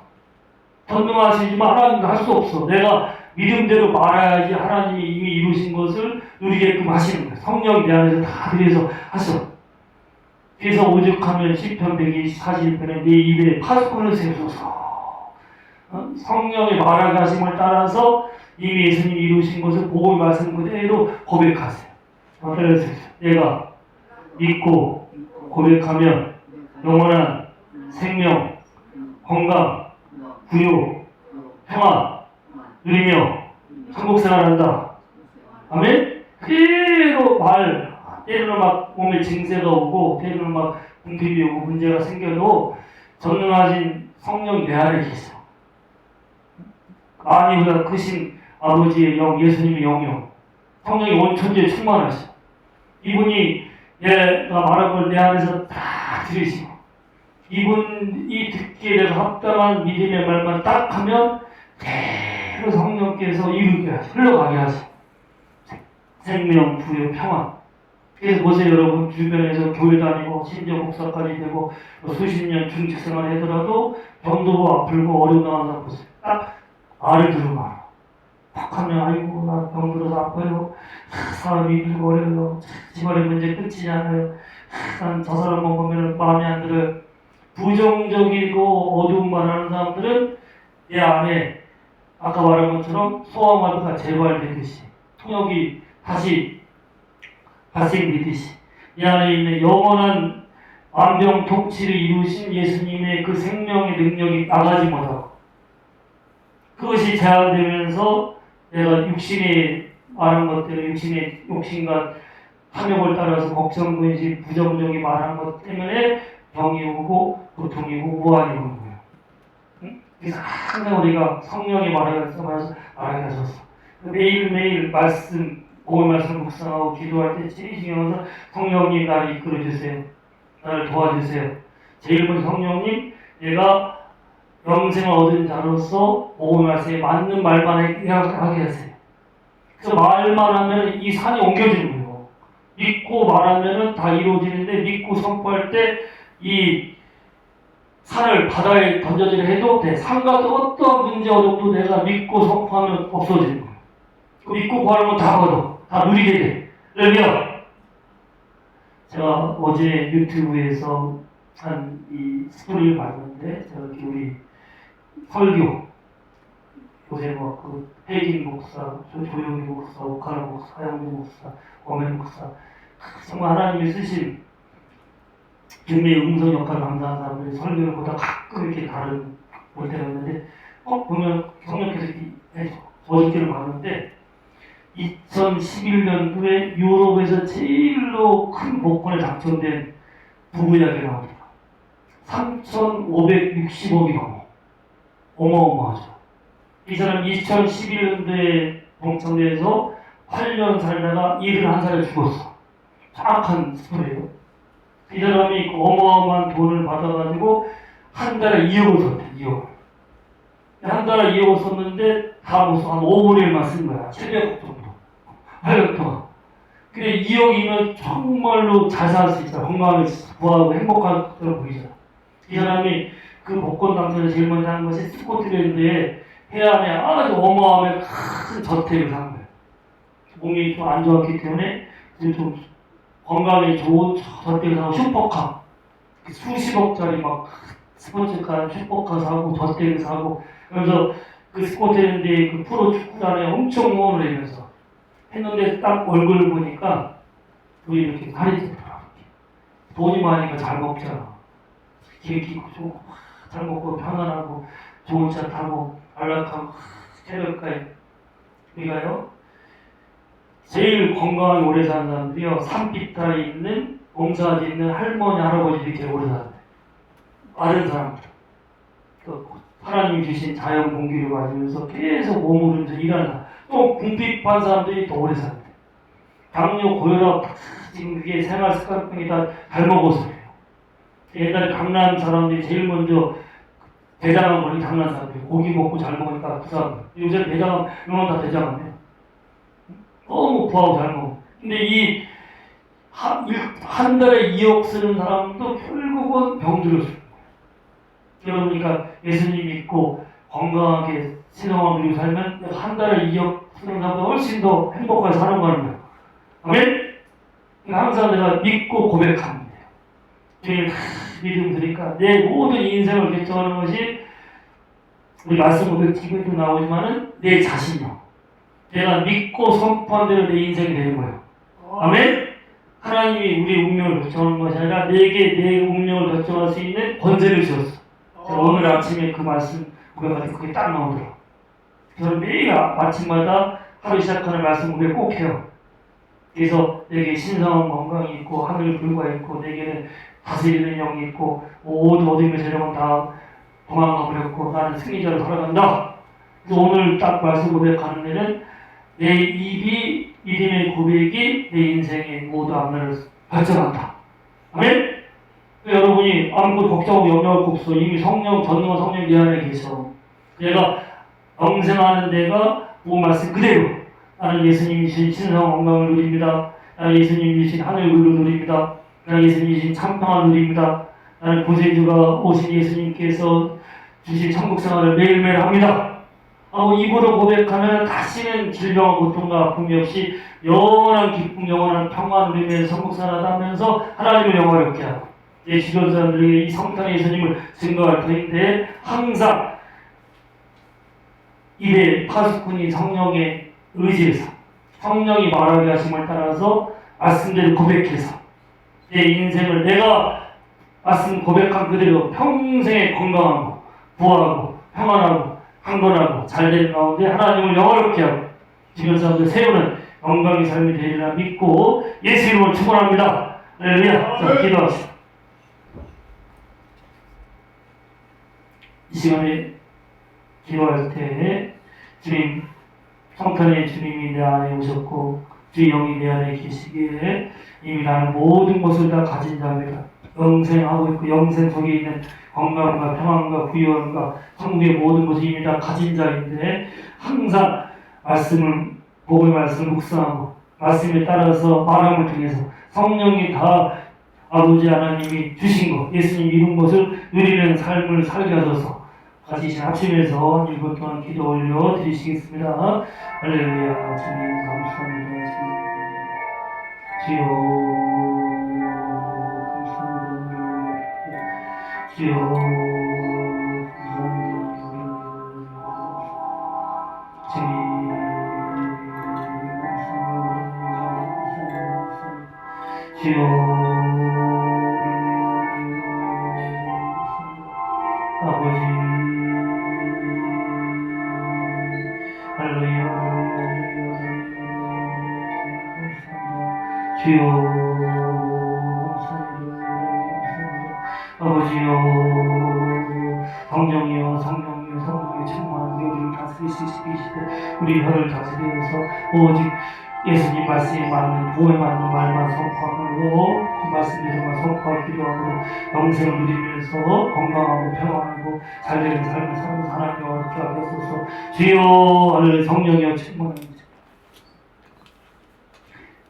전능하시지만 하나님도 할 수 없어. 내가 믿음대로 말해야지 하나님이 이미 이루신 것을 누리게끔 하시는 거예요. 성령이 내 안에서 다 그래서 하셔. 그래서 오죽하면 시편 141편에 내 입에 파수꾼을 세우소서. 성령의 말하게 하심을 따라서 이미 예수님이 이루신 것을 복음의 말씀 그대로 고백하세요. 그래서 내가 믿고 고백하면 영원한 생명, 건강, 부요, 평안 누리며 천국 생활한다. 아멘? 그대로 말, 때로는 막 몸에 증세가 오고 때로는 막 궁핍이 오고 문제가 생겨도 전능하신 성령이 내 안에 계셔. 많이보다 크신 아버지의 영, 예수님의 영이요. 성령이 온 천지에 충만하셔. 이분이 내가 말한 걸 내 안에서 다 들으시고 이분이 듣기에 내가 합당한 믿음의 말만 딱 하면 그대로 성령께서 이루게 하시, 흘러가게 하시. 생명, 부요, 평안. 그래서 보세요, 여러분. 주변에서 교회 다니고 심지어 목사까지 되고 수십 년 중직 생활 하더라도 병들고 아프고 어려운 나가서 보세요. 딱 말을 들으면 알아. 팍 하면 아이고 나 병들어서 아파요. 사람이 힘들고 어려워요. 집안의 문제 끝이지 않아요. 난 저 사람만 보면 마음에 안 들어요. 부정적이고 어두운 말 하는 사람들은 내 안에 아까 말한 것처럼 소아마비가 재발되듯이 통역이 다시 발생되듯이 이 안에 있는 영원한 완병통치를 이루신 예수님의 그 생명의 능력이 나가지 못하고 그것이 제한되면서 내가 육신에 말한 것들, 육신의 욕심과 탐욕을 따라서 걱정, 근심, 부정적인 말하는 것 때문에 병이 오고 고통이 오고 우환이 오는 거예요. 응? 그래서 항상 우리가 성령의 말하면서 말하게 하셨어. 매일매일 말씀, 복음의 말씀을 묵상하고 기도할 때 제일 중요한 것은 성령님 나를 이끌어주세요. 나를 도와주세요. 제일 먼저 성령님 내가 영생을 얻은 자로서 복음의 말씀에 맞는 말만 하게 하세요. 그래서 말만 하면 이 산이 옮겨지는 거예요. 믿고 말하면 다 이루어지는데 믿고 선포할 때 이 산을 바다에 던져지려 해도 돼. 산 같은 어떤 문제 어려움도 내가 믿고 선포하면 없어지는 거예요. 믿고 구하는 건 다 받아. 다 누리게 돼. 그러면 제가 어제 유튜브에서 한 이 스토리를 봤는데 제가 우리 설교 요새 뭐 그 혜진 목사, 조용기 목사, 오카라 목사, 하영민 목사, 엄현 목사 정말 하나님이 쓰신 주님의 음성 역할을 감당한 사람들이 설교를 보다 가끔 이렇게 다른 볼 때가 있는데 보면 성령께서 해줘. 어저께를 봤는데 2011년도에 유럽에서 제일로 큰 복권에 당첨된 부부 이야기가 나옵니다. 3,560억이 넘어. 어마어마하죠. 이 사람 2011년도에 당첨돼서 8년 살다가 71살에 죽었어. 정확한 스토리예요. 이 사람이 어마어마한 돈을 받아가지고 한 달에 2억을 썼대. 2억. 한 달에 2억을 썼는데 다 무슨 한 5분의 1만 쓴 거야. 700억 정도. 8년 동안. 근데 2억이면 정말로 잘 살 수 있어요. 건강하게 부하고 행복한 것으로 보이잖아. 이 사람이 그 복권 당첨에 제일 먼저 한 것이 스코틀랜드의 해안에 아주 어마어마한 큰 저택을 산 거예요. 몸이 좀 안 좋았기 때문에 이제 좀 건강에 좋은 저택을 사고 슈퍼카 수십억짜리 막 스포츠카 슈퍼카 사고 저택을 사고 그래서 그 스코틀랜드의 그 프로 축구단에 엄청 응원을 하면서 했는데 딱 얼굴을 보니까 둘이 이렇게 살이 찌더라고. 돈이 많으니까 잘 먹잖아. 기획 좋고 잘 먹고 편안하고 좋은 차 타고 안락하고 새벽까지 우리가요 제일 건강하게 오래 사는 사람들이요 산비탈에 있는 농사지 있는 할머니 할아버지들이 제일 오래 사는데 마른 사람들 또 하나님 주신 자연 공기를 맞으면서 계속 몸을 일하는 사람 또 궁핍한 사람들이 더 오래 사는데 당뇨 고혈압 지금 그게 생활 습관병이 다 잘 먹어서 그래요. 옛날에 강남 사람들이 제일 먼저 대장암 걸린 강남 사람들이 고기 먹고 잘 먹으니까 그 사람 요새 대장암 이런 다 대장암이에요. 너무 부하고 잘 먹어. 근데 이 한 달에 2억 쓰는 사람도 결국은 병들어 죽는 거예요. 여러분이니까 예수님 믿고 건강하게 신앙을 누리고 살면 한 달에 2억 쓰는 사람도 훨씬 더 행복하게 사는 거예요. 아멘? 항상 내가 믿고 고백하면 돼요. 주님 믿음 드리니까 내 모든 인생을 결정하는 것이 우리 말씀 고백 지금도 나오지만은 내 자신이요. 내가 믿고 선포한 대로 내 인생이 되는 거예요. 아멘? 하나님이 우리 운명을 결정하는 것이 아니라 내게 내 운명을 결정할 수 있는 권세를 주셨어. 오늘 아침에 그 말씀 고백할 때 그게 딱 나오더라고요. 저는 매일 아침마다 하루 시작하는 말씀 고백 꼭 해요. 그래서 내게 신성한 건강이 있고 하늘 불과 있고 내게는 다스리는 영이 있고 모든 어둠의 세력은 다 도망가 버렸고 나는 승리자로 살아간다. 그래서 오늘 딱 말씀 고백하는 데는 내 입이 믿음의 고백이 내 인생의 모든 앞날을 결정한다. 아멘? 여러분이 아무것도 걱정하고 염려할 거 없어. 이미 성령, 전능한 성령 내 안에 계셔. 내가 영생하는 데가 본 말씀 그대로 나는 예수님이 주신 신성 건강을 누립니다. 나는 예수님이 주신 하늘 의를 누립니다. 나는 예수님이 주신 참평을 누립니다. 나는 구세주가 오신 예수님께서 주신 천국 생활을 매일매일 합니다. 입으로 고백하면 다시는 질병과 고통과 아픔이 없이 영원한 기쁨, 영원한 평안을 누리면서 천국 생활을 하면서 하나님을 영화롭게 하고 내 주변 사람들에게 이 성탄의 예수님을 증거할 터인데 항상 입에 파수꾼이 성령의 의지에서 성령이 말하게 하심을 따라서 말씀대로 고백해서 내 인생을 내가 말씀 고백한 그대로 평생에 건강하고 부하고 평안하고 강건하고 잘되는 가운데 하나님을 영화롭게 하고 주변 사람들 세우는 영광의 삶이 되리라 믿고 예수 이름으로 축원합니다. 할렐루야. 자, 기도합시다. 이 시간에 기도할 때 주님 성탄의 주님이 내 안에 오셨고 주의 영이 내 안에 계시기에 이미 나는 모든 것을 다 가진 자입니다. 영생하고 있고 영생 속에 있는 건강과 평안과 부유함과 천국의 모든 것이 이미 다 가진 자인데 항상 말씀을 복음의 말씀을 묵상하고 말씀에 따라서 말함을 통해서 성령이 다 아버지 하나님이 주신 것 예수님 이룬 것을 누리는 삶을 살게 하셔서 같이 아침에서 1분 동안 기도 올려 드리시겠습니다. 할렐루야. 주님 감사합니다. 주여 감사합니다. 주여 감사합니다. 주님 감사합니다. 주여 아버지 주여 아버지여 성령이여 성령이여 성령의 충만한 우리를 다스리시되 우리 혀를 다스리면서 오직 예수님 말씀에 맞는 부에 맞는 말만 선포하고 그 말씀대로만 선포하고 기도하고 영생을 누리면서 건강하고 평안하고 잘되는 삶을 사는 하나님과 함께 하옵소서. 주여 성령이여 충만합니다.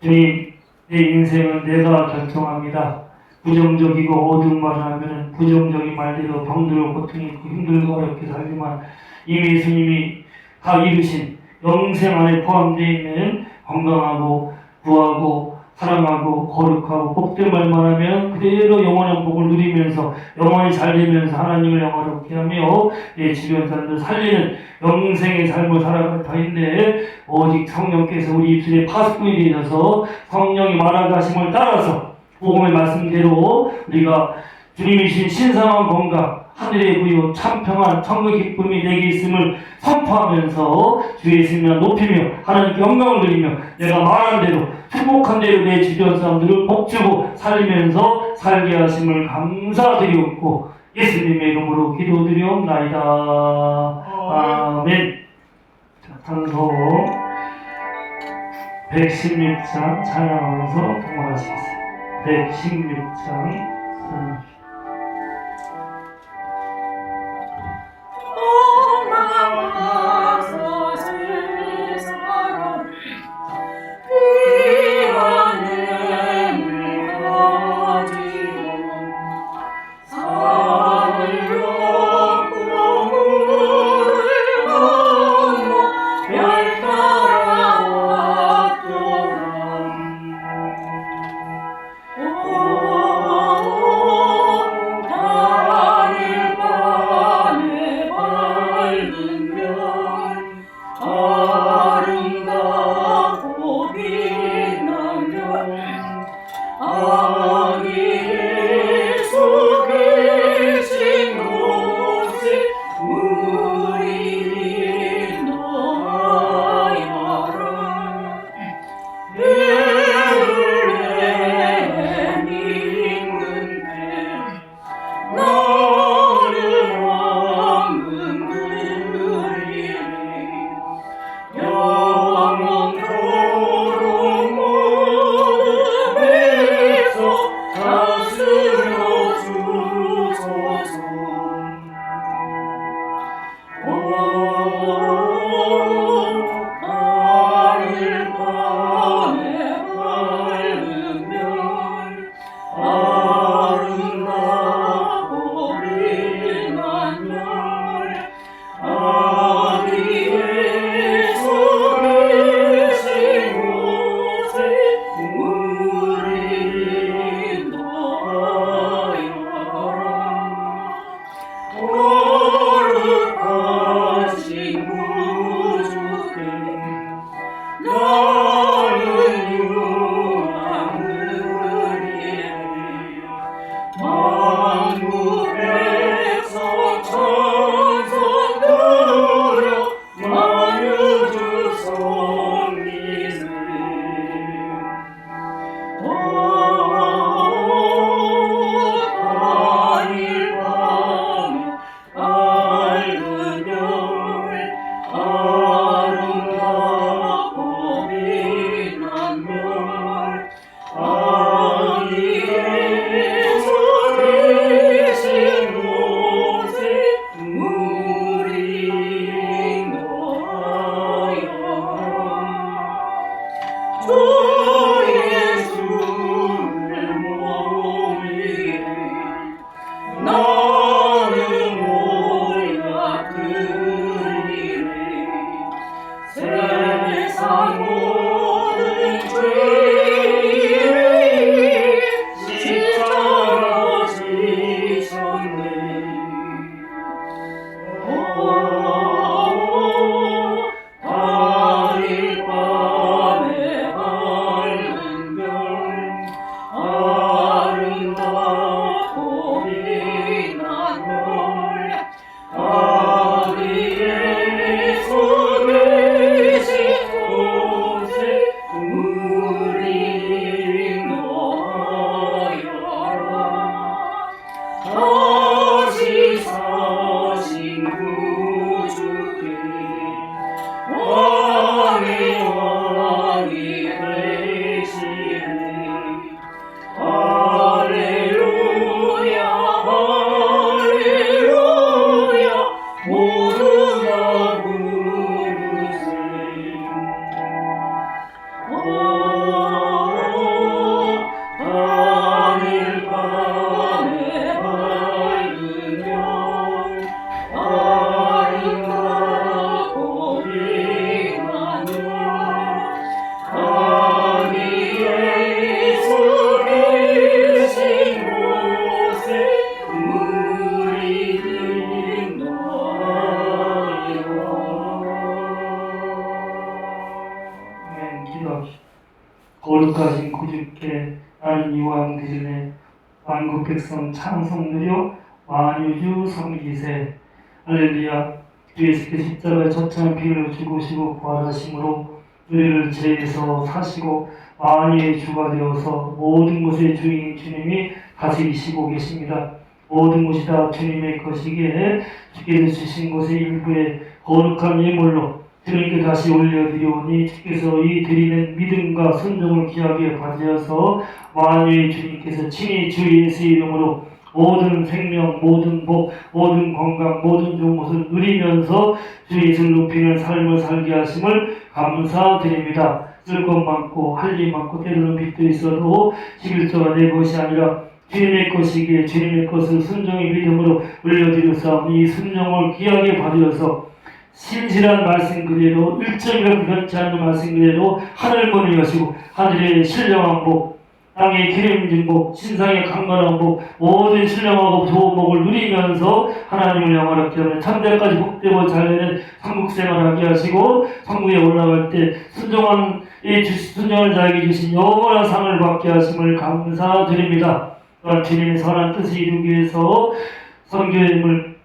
주님 내 인생은 내가 결정합니다. 부정적이고 어두운 말을 하면 부정적인 말대로 병들고 고통이 있고 힘들고 어렵게 살지만 이미 예수님이 다 이루신 영생 안에 포함되어 있는 건강하고 부하고 사랑하고 거룩하고 복된 말만 하면 그대로 영원한 복을 누리면서 영원히 잘 되면서 하나님을 영화롭게 하며 내 주변 사람들 살리는 영생의 삶을 살아갈 터인데 오직 성령께서 우리 입술에 파수꾼이 되셔서 성령이 말하가심을 따라서 복음의 말씀대로 우리가 주님이신 신성한 건강, 하늘의 부유, 참 평안, 천국의 기쁨이 내게 있음을 선포하면서 주 예수님을 높이며 하나님께 영광을 드리며 내가 말한 대로 축복한 대로 내 주변 사람들을 복주고 살리면서 살게 하심을 감사드리옵고 예수님의 이름으로 기도드리옵나이다. 아멘. 자, 찬송 116장 찬양하면서 통화하시겠습니다. 116장 거룩하신 구주께 나는 이왕 드리네. 만국 백성 찬송 누려 만유주 섬기세. 할렐루야. 주 예수께서 십자가에 처참한 피를 죽으시고 부활하심으로 우리를 죄에서 사시고 만유의 주가 되어서 모든 것의 주인 주님이 다스리시고 계십니다. 모든 것이 다 주님의 것이기에 주께서 주신 것의 일부에 거룩한 예물로 주님께 다시 올려드리오니 주께서 이 드리는 믿음과 순종을 귀하게 받으셔서 만유의 주님께서 친히 주 예수의 이름으로 모든 생명, 모든 복, 모든 건강, 모든 좋은 것을 누리면서 주 예수를 높이는 삶을 살게 하심을 감사드립니다. 쓸 것 많고 할 일 많고 때로는 빚도 있어도 11조가 내 것이 아니라 주님의 것이기에 주님의 것을 순종의 믿음으로 올려드렸사오니 이 순종을 귀하게 받으셔서 신실한 말씀 그대로 1점이라도 변치 않는 말씀 그대로 하늘 문을 여시고 하늘의 신령한 복, 땅의 기름진 복, 신상의 강건한 복, 모든 신령하고 좋은 복을 누리면서 하나님을 영화롭게 하면 참되까지 복되고 잘되는 천국생활을 하게 하시고 천국에 올라갈 때 순종한 순종한 자에게 주신 영원한 상을 받게 하심을 감사드립니다. 또한 주님의 선한 뜻을 이루기 위해서 선교임을,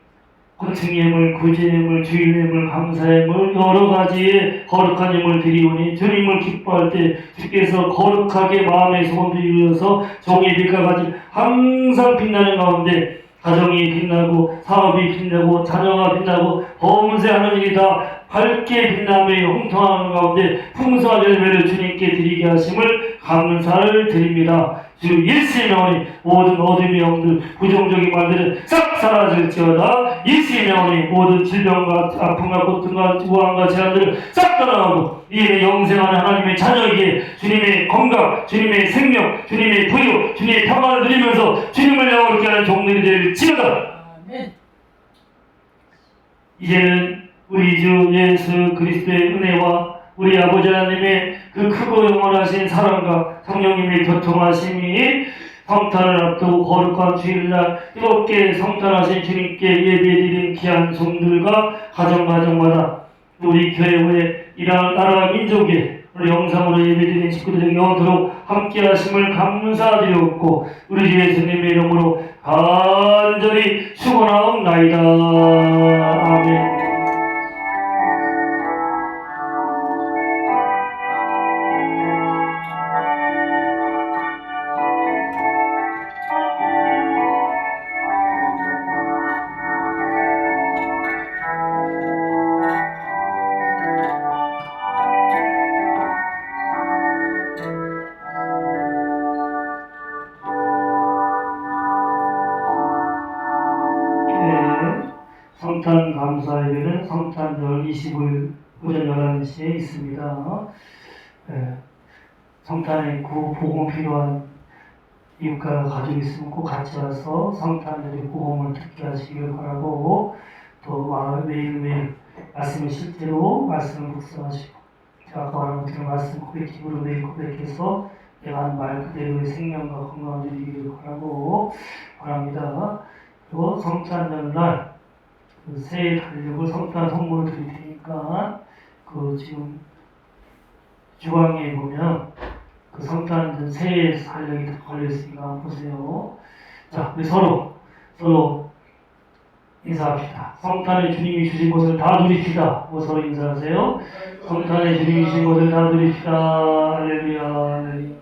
권층임을, 구제임을, 주일임을, 감사임을 여러 가지의 거룩한 힘을 드리오니 주님을 기뻐할 때 주께서 거룩하게 마음의 소원도 이루어서 종의 빛과 같이 항상 빛나는 가운데 가정이 빛나고 사업이 빛나고 자녀가 빛나고 범죄하는 일이 다 밝게 빛나며 홍통하는 가운데 풍성한 열매를 주님께 드리게 하심을 감사를 드립니다. 주 예수의 명하니 모든 어둠의 영들 부정적인 말들은 싹 사라질지어다. 예수의 명하니 모든 질병과 아픔과 고통과 우환과 재난들을 싹 떠나가고 이에 영생하는 하나님의 자녀에게 주님의 건강, 주님의 생명, 주님의 부유, 주님의 평안을 누리면서 주님을 영원케 하는 종들이 될지어다. 아멘. 이제는 우리 주 예수 그리스도의 은혜와 우리 아버지 하나님의 그 크고 영원하신 사랑과 성령님의 교통하심이 성탄을 앞두고 거룩한 주일날 뜨겁게 성탄하신 주님께 예배드린 귀한 종들과 가정마다 우리 교회의 이러한 나라 민족의 우리 영상으로 예배드린 식구들에게 영원토록 함께 하심을 감사드렸고 우리 주 예수님의 이름으로 간절히 축원하옵나이다. 아멘. 성탄 감사 예배는 성탄절 25일 오전 11시에 있습니다. 성탄에 복음 필요한 이웃과 가족이 있으면 꼭 같이 와서 성탄절에 복음을 듣게 하시길 바라고 또 매일매일 말씀을 실제로 말씀을 묵상하시고 제가 아까 말한 것처럼 말씀 고백집으로 매일 고백해서 내가 하는 말 그대로의 생명과 건강을 누리기를 바랍니다. 그리고 성탄절날 그 새해 달력을 성탄 선물을 드릴 테니까 그 지금 주방에 보면 그 성탄 새해 달력이 걸려 있으니까 보세요. 자, 우리 서로 인사합시다. 성탄에 주님이 주신 것을 다 누립시다. 서로 인사하세요. 성탄에 주님이 주신 것을 다 누립시다. 할렐루야.